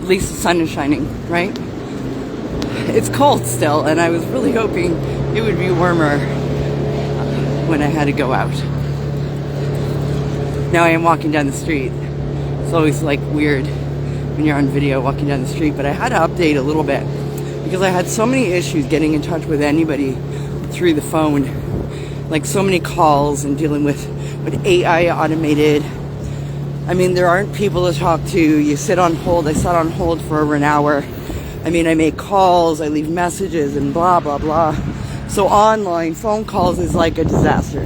least the sun is shining, right? It's cold still, and I was really hoping it would be warmer when I had to go out. Now I am walking down the street. It's always like weird when you're on video walking down the street, but I had to update a little bit because I had so many issues getting in touch with anybody through the phone, like so many calls and dealing with AI automated. I mean, there aren't people to talk to. You sit on hold. I sat on hold for over an hour. I mean, I make calls, I leave messages and blah, blah, blah. So online phone calls is like a disaster.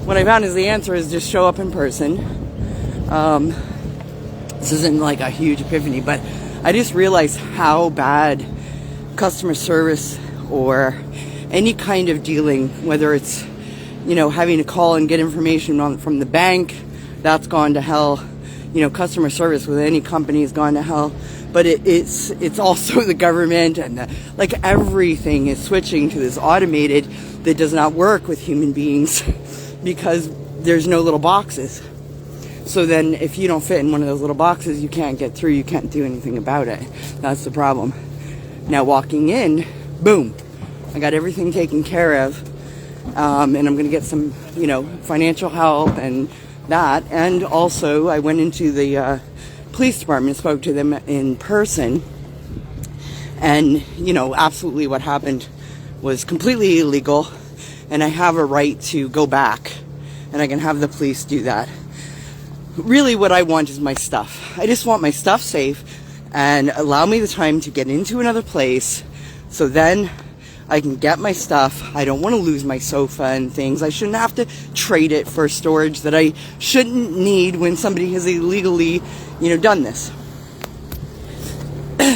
What I found is the answer is just show up in person. This isn't like a huge epiphany, but I just realized how bad customer service or any kind of dealing, whether it's, having to call and get information from the bank, that's gone to hell. Customer service with any company has gone to hell. But it's also the government, and everything is switching to this automated that does not work with human beings because there's no little boxes. So then if you don't fit in one of those little boxes, you can't get through, you can't do anything about it. That's the problem. Now walking in, boom, I got everything taken care of, and I'm going to get some, financial help and that. And also I went into the police department, spoke to them in person, and absolutely what happened was completely illegal, and I have a right to go back and I can have the police do that. Really what I want is my stuff. I just want my stuff safe and allow me the time to get into another place so then I can get my stuff. I don't want to lose my sofa and things. I shouldn't have to trade it for storage that I shouldn't need when somebody has illegally done this.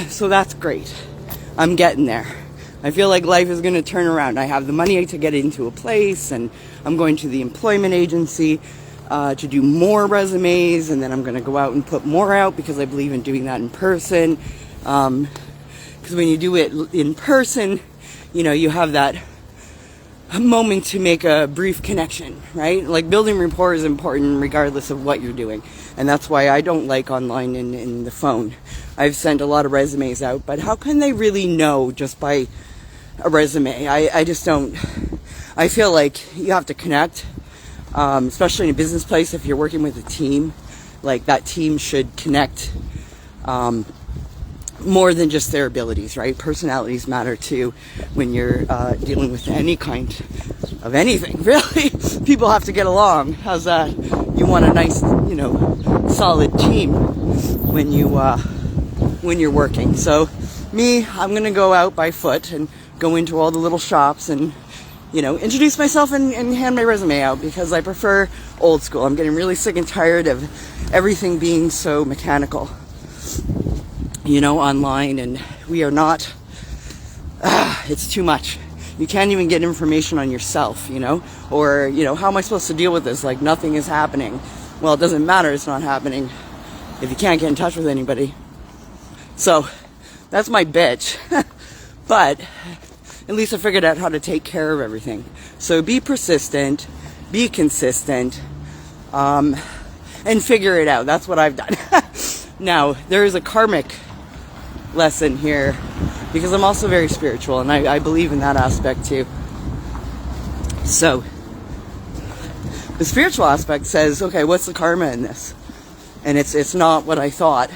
So that's great. I'm getting there. I feel like life is going to turn around. I have the money to get into a place, and I'm going to the employment agency to do more resumes, and then I'm going to go out and put more out because I believe in doing that in person. Because when you do it in person, you have that moment to make a brief connection, right? Like building rapport is important regardless of what you're doing. And that's why I don't like online in the phone. I've sent a lot of resumes out, but how can they really know just by a resume? I just don't. I feel like you have to connect, especially in a business place. If you're working with a team, like that team should connect more than just their abilities, right? Personalities matter too when you're dealing with any kind of anything, really. People have to get along. How's that? You want a nice, solid team when you're working. So me, I'm gonna go out by foot and go into all the little shops and introduce myself and hand my resume out because I prefer old school. I'm getting really sick and tired of everything being so mechanical, online, and we are not, it's too much. You can't even get information on yourself, or, how am I supposed to deal with this? Like nothing is happening. Well, it doesn't matter. It's not happening if you can't get in touch with anybody. So that's my bitch. But at least I figured out how to take care of everything. So be persistent, be consistent, and figure it out. That's what I've done. Now, there is a karmic lesson here because I'm also very spiritual, and I believe in that aspect too. So the spiritual aspect says, okay, what's the karma in this? And it's not what I thought.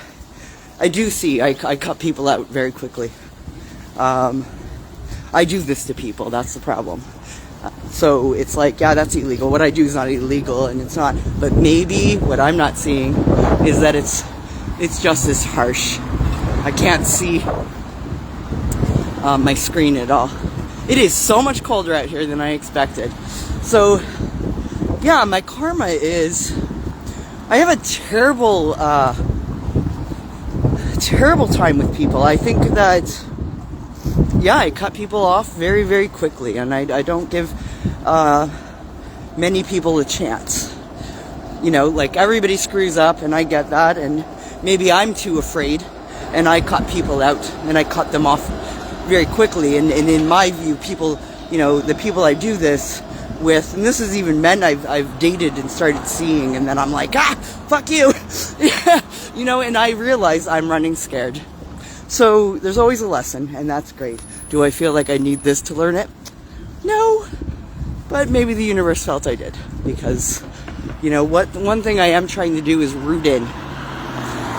I do see I cut people out very quickly. I do this to people. That's the problem. So it's like, yeah, that's illegal. What I do is not illegal, and it's not. But maybe what I'm not seeing is that it's just as harsh. I can't see my screen at all. It is so much colder out here than I expected. So, yeah, my karma is I have a terrible time with people. I think that, yeah, I cut people off very, very quickly, and I don't give many people a chance. Like everybody screws up, and I get that, and maybe I'm too afraid, and I cut people out, and I cut them off very quickly. And in my view, people, the people I do this with, and this is even men I've dated and started seeing, and then I'm like, fuck you. You know, and I realize I'm running scared. So there's always a lesson, and that's great. Do I feel like I need this to learn it? No. But maybe the universe felt I did. Because, you know, one thing I am trying to do is root in.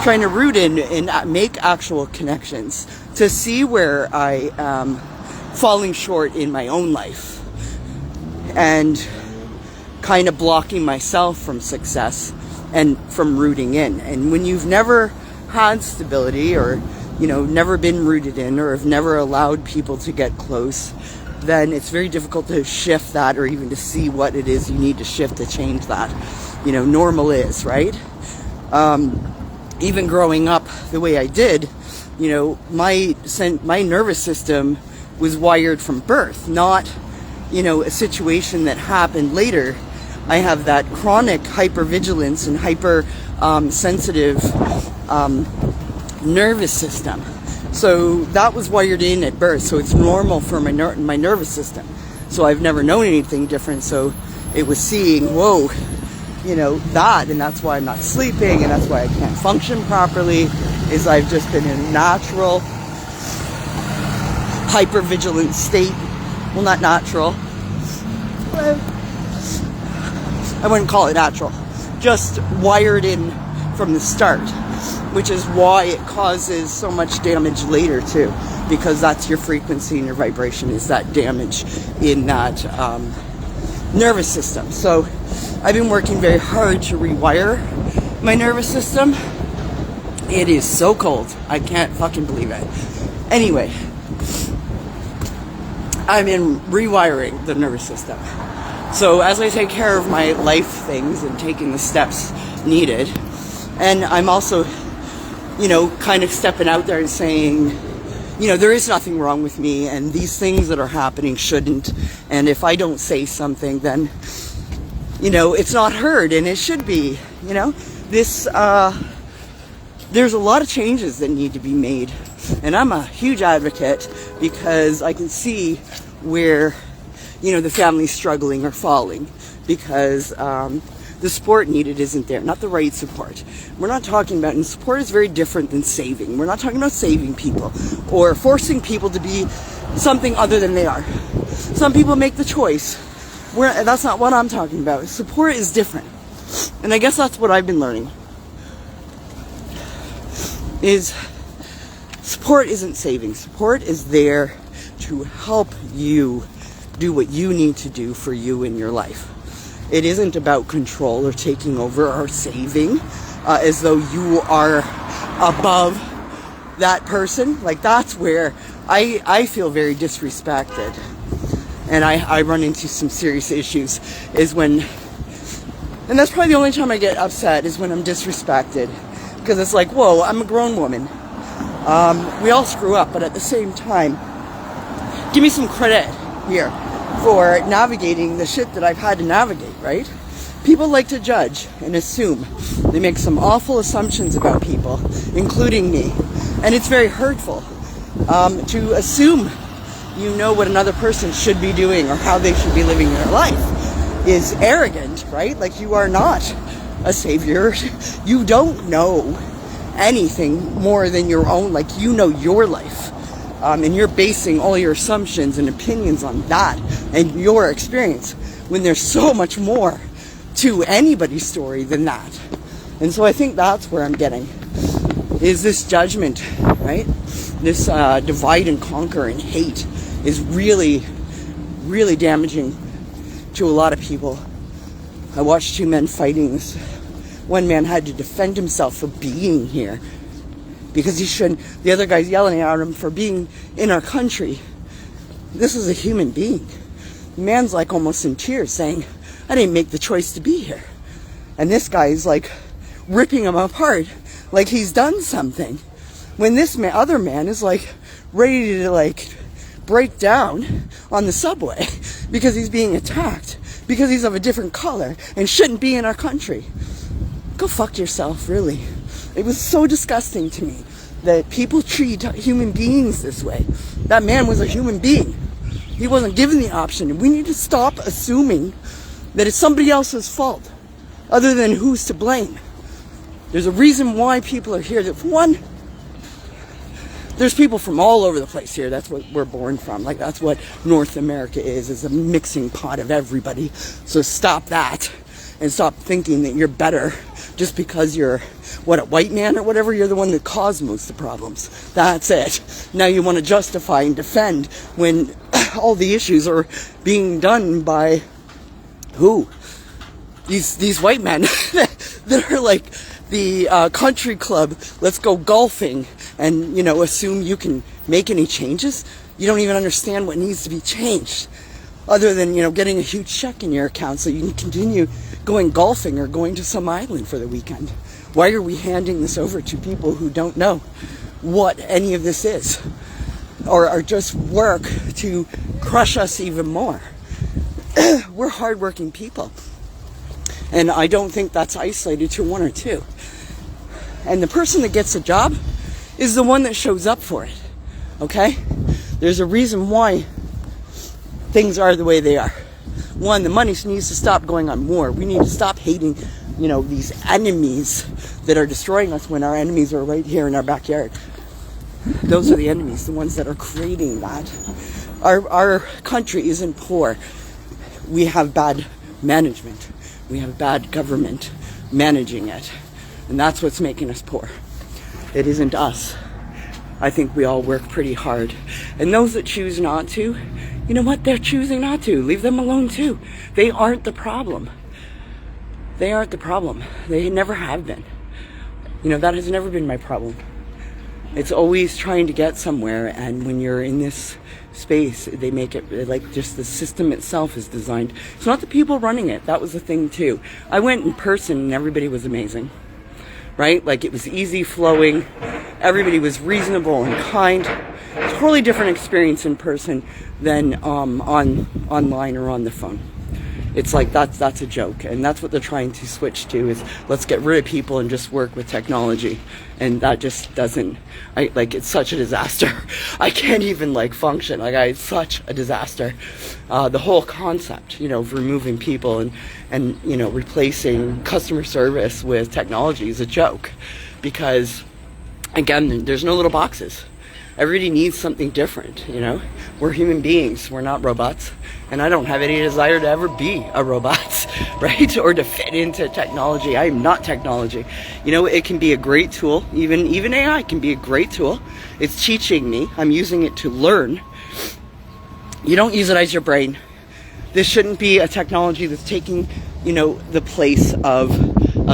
Trying to root in and make actual connections. To see where I am falling short in my own life. And kind of blocking myself from success and from rooting in. And when you've never had stability or, you know, never been rooted in or have never allowed people to get close, then it's very difficult to shift that or even to see what it is you need to shift to change that. You know, normal is, right? Even growing up the way I did, you know, my nervous system was wired from birth, not, you know, a situation that happened later. I have that chronic hypervigilance and hyper sensitive nervous system. So that was wired in at birth. So it's normal for my nervous system. So I've never known anything different. So it was seeing, whoa, you know, that, and that's why I'm not sleeping, and that's why I can't function properly, is I've just been in a natural hypervigilant state. Well, not natural. I wouldn't call it natural. Just wired in from the start, which is why it causes so much damage later too, because that's your frequency and your vibration is that damage in that nervous system. So I've been working very hard to rewire my nervous system. It is so cold. I can't fucking believe it. Anyway, I'm in rewiring the nervous system. So as I take care of my life things and taking the steps needed, and I'm also, you know, kind of stepping out there and saying, you know, there is nothing wrong with me, and these things that are happening shouldn't, and if I don't say something, then, you know, it's not heard, and it should be, you know. There's a lot of changes that need to be made, and I'm a huge advocate because I can see where, you know, the family's struggling or falling because the support needed isn't there, not the right support. We're not talking about, and support is very different than saving. We're not talking about saving people or forcing people to be something other than they are. Some people make the choice. That's not what I'm talking about. Support is different. And I guess that's what I've been learning. Is support isn't saving. Support is there to help you do what you need to do for you in your life. It isn't about control or taking over or saving as though you are above that person. Like, that's where I feel very disrespected. And I run into some serious issues is when, and that's probably the only time I get upset is when I'm disrespected. Because it's like, whoa, I'm a grown woman. We all screw up, but at the same time, give me some credit here for navigating the shit that I've had to navigate, right? People like to judge and assume. They make some awful assumptions about people, including me. And it's very hurtful to assume you know what another person should be doing or how they should be living their life is arrogant, right? Like, you are not a savior. You don't know anything more than your own, like, you know your life. And you're basing all your assumptions and opinions on that and your experience when there's so much more to anybody's story than that. And so I think that's where I'm getting, is this judgment, right? This divide and conquer and hate is really, really damaging to a lot of people. I watched two men fighting. This one man had to defend himself for being here because he shouldn't. The other guy's yelling at him for being in our country. This is a human being. The man's like almost in tears saying, I didn't make the choice to be here. And this guy's like ripping him apart like he's done something. When this other man is like ready to like break down on the subway because he's being attacked because he's of a different color and shouldn't be in our country. Go fuck yourself, really. It was so disgusting to me that people treat human beings this way. That man was a human being. He wasn't given the option. We need to stop assuming that it's somebody else's fault other than who's to blame. There's a reason why people are here. That, for one, there's people from all over the place here. That's what we're born from. Like, that's what North America is a mixing pot of everybody. So stop that and stop thinking that you're better just because you're, what, a white man or whatever. You're the one that caused most of the problems. That's it. Now you want to justify and defend when all the issues are being done by who? These white men that are like the country club, let's go golfing, and, you know, assume you can make any changes. You don't even understand what needs to be changed, other than, you know, getting a huge check in your account so you can continue going golfing or going to some island for the weekend. Why are we handing this over to people who don't know what any of this is, or are just work to crush us even more? We're hardworking people, and I don't think that's isolated to one or two. And the person that gets a job is the one that shows up for it. Okay? There's a reason why things are the way they are. One, the money needs to stop going on war. We need to stop hating, you know, these enemies that are destroying us when our enemies are right here in our backyard. Those are the enemies, the ones that are creating that. Our country isn't poor. We have bad management. We have bad government managing it. And that's what's making us poor. It isn't us. I think we all work pretty hard. And those that choose not to, you know what? They're choosing not to. Leave them alone too. They aren't the problem. They aren't the problem. They never have been. You know, that has never been my problem. It's always trying to get somewhere, and when you're in this space, they make it like just the system itself is designed. It's not the people running it. That was the thing too. I went in person and everybody was amazing, right? Like, it was easy flowing. Everybody was reasonable and kind. Totally different experience in person than online or on the phone. It's like that's a joke, and that's what they're trying to switch to, is let's get rid of people and just work with technology. And that just doesn't, it's such a disaster. I can't even function. It's such a disaster. The whole concept, you know, of removing people and you know, replacing customer service with technology is a joke, because again, there's no little boxes. Everybody needs something different, you know. We're human beings, we're not robots. And I don't have any desire to ever be a robot, right? Or to fit into technology. I am not technology. You know, it can be a great tool. Even AI can be a great tool. It's teaching me. I'm using it to learn. You don't use it as your brain. This shouldn't be a technology that's taking, you know, the place of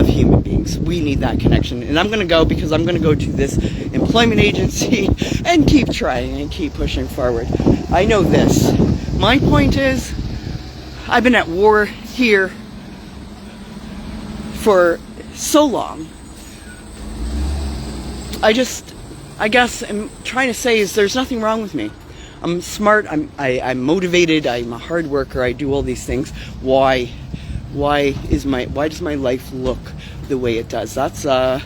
human beings. We need that connection. And I'm going to go, because I'm going to go to this employment agency and keep trying and keep pushing forward. I know this. My point is, I've been at war here for so long. I guess I'm trying to say is there's nothing wrong with me. I'm smart, I'm motivated, I'm a hard worker, I do all these things. Why does my life look the way it does? That's a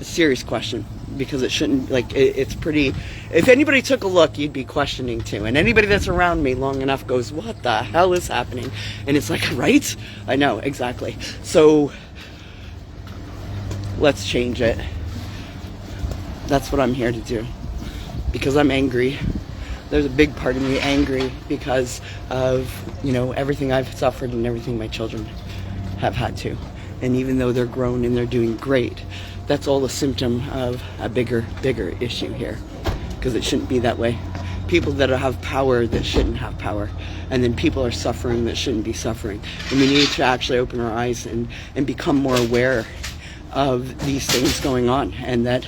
serious question, because it shouldn't, it's pretty, if anybody took a look, you'd be questioning too. And anybody that's around me long enough goes, what the hell is happening? And it's like, right? I know, exactly. So let's change it. That's what I'm here to do, because I'm angry. There's a big part of me angry because of, you know, everything I've suffered and everything my children have had to. And even though they're grown and they're doing great, that's all a symptom of a bigger issue here, because it shouldn't be that way. People that have power that shouldn't have power, and then people are suffering that shouldn't be suffering. And we need to actually open our eyes and become more aware of these things going on, and that,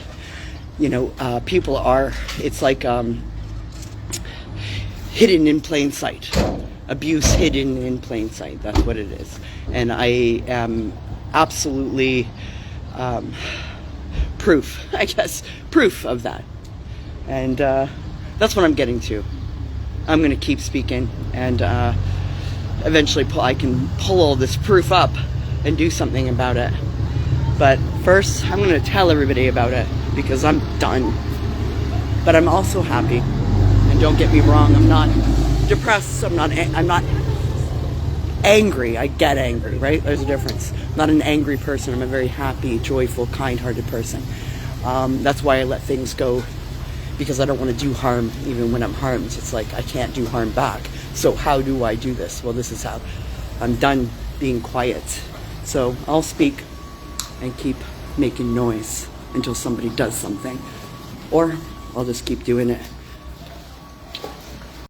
you know, people are, it's like hidden in plain sight. Abuse hidden in plain sight. That's what it is. And I am absolutely proof of that. And that's what I'm getting to. I'm going to keep speaking, and eventually I can pull all this proof up and do something about it. But first, I'm going to tell everybody about it, because I'm done. But I'm also happy. And don't get me wrong, I'm not depressed, I'm not angry. I get angry, right? There's a difference. I'm not an angry person. I'm a very happy, joyful, kind-hearted person. That's why I let things go, because I don't want to do harm even when I'm harmed. It's like I can't do harm back. So how do I do this? Well, this is how. I'm done being quiet. So I'll speak and keep making noise until somebody does something. Or I'll just keep doing it